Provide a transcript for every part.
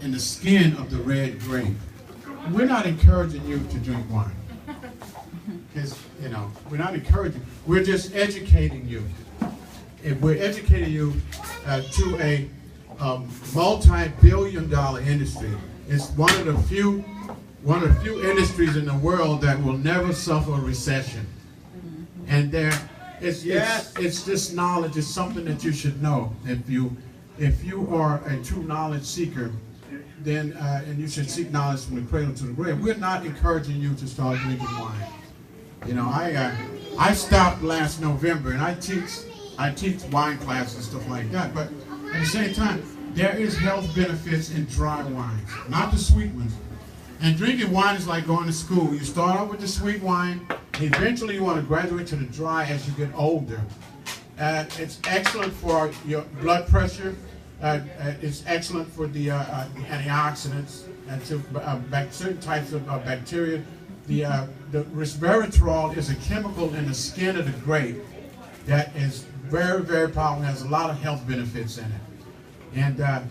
in the skin of the red grape. We're not encouraging you to drink wine. Because, we're not encouraging. We're just educating you. If we're educating you to a multi-billion-dollar industry. It's one of the few industries in the world that will never suffer a recession. And it's this knowledge is something that you should know. If you are a true knowledge seeker, then and you should seek knowledge from the cradle to the grave. We're not encouraging you to start drinking wine. I stopped last November, and I teach wine classes and stuff like that. But at the same time, there is health benefits in dry wines, not the sweet ones. And drinking wine is like going to school. You start out with the sweet wine. Eventually, you want to graduate to the dry as you get older. It's excellent for your blood pressure. It's excellent for the antioxidants and to certain types of bacteria. The resveratrol is a chemical in the skin of the grape that is very, very powerful and has a lot of health benefits in it. And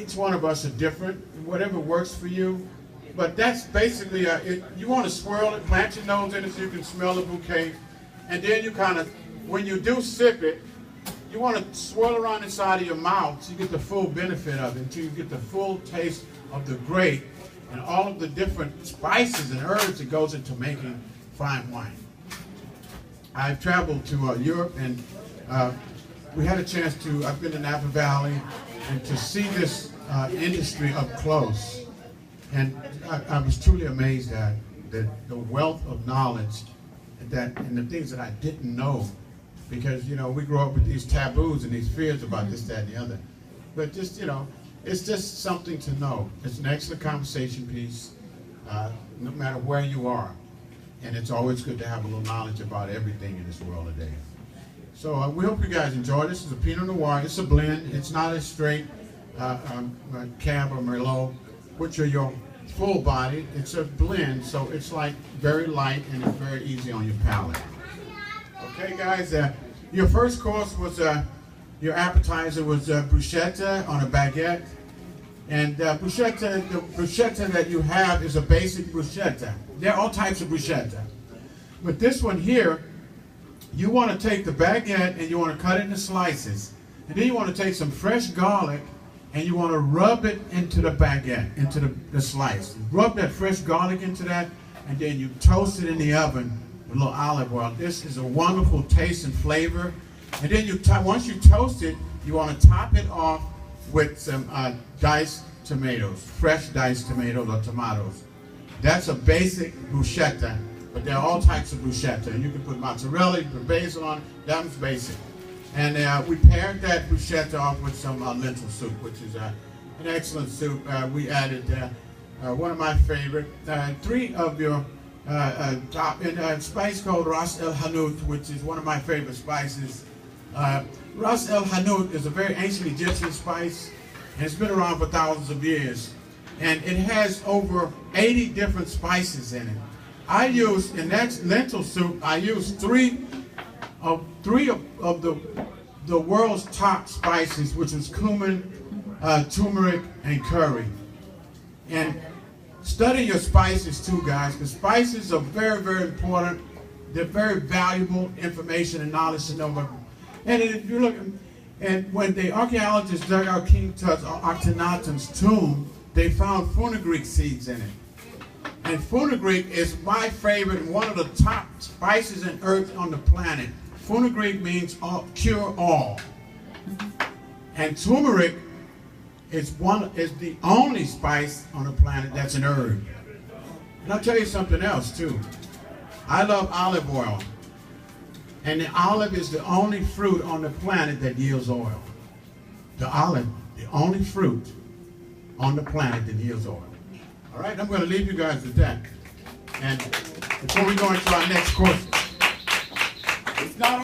each one of us are different, whatever works for you. But that's basically, you want to swirl it, plant your nose in it so you can smell the bouquet. And then you kind of, when you do sip it, you want to swirl around inside of your mouth so you get the full benefit of it, until you get the full taste of the grape and all of the different spices and herbs that goes into making fine wine. I've traveled to Europe, and we had a chance to, I've been in Napa Valley, and to see this industry up close. And I was truly amazed at the wealth of knowledge and the things that I didn't know. Because, we grow up with these taboos and these fears about this, that, and the other. But just, it's just something to know. It's an excellent conversation piece, no matter where you are. And it's always good to have a little knowledge about everything in this world today. So we hope you guys enjoy this. It's a Pinot Noir. It's a blend. It's not a straight Cab or Merlot, which are your full body. It's a blend, so it's like very light and it's very easy on your palate. Okay, guys, your first course was, your appetizer was bruschetta on a baguette. And the bruschetta that you have is a basic bruschetta. There are all types of bruschetta. But this one here, you want to take the baguette and you want to cut it into slices. And then you want to take some fresh garlic and you want to rub it into the baguette, into the slice. Rub that fresh garlic into that, and then you toast it in the oven with a little olive oil. This is a wonderful taste and flavor. And then once you toast it, you want to top it off with some diced tomatoes, fresh diced tomatoes or tomatoes. That's a basic bruschetta, but there are all types of bruschetta. And you can put mozzarella, you can put basil on it. That was basic. And we paired that bruschetta off with some lentil soup, which is an excellent soup. We added one of my favorite, 3 of your top, and a spice called Ras El Hanout, which is one of my favorite spices. Ras El Hanout is a very ancient Egyptian spice, and it's been around for thousands of years. And it has over 80 different spices in it. I used, in that lentil soup, I used three of the world's top spices, which is cumin, turmeric, and curry. And study your spices too, guys, because spices are very, very important. They're very valuable information and knowledge to know. And if you look, and when the archaeologists dug out King Tut's or Akhenaten's tomb, they found fenugreek seeds in it. And fenugreek is my favorite and one of the top spices and herbs on the planet. Fenugreek means cure all. And turmeric is the only spice on the planet that's an herb. And I'll tell you something else too. I love olive oil. And the olive is the only fruit on the planet that yields oil. The olive, the only fruit on the planet that yields oil. All right, I'm going to leave you guys with that. And before we go into our next course, it's not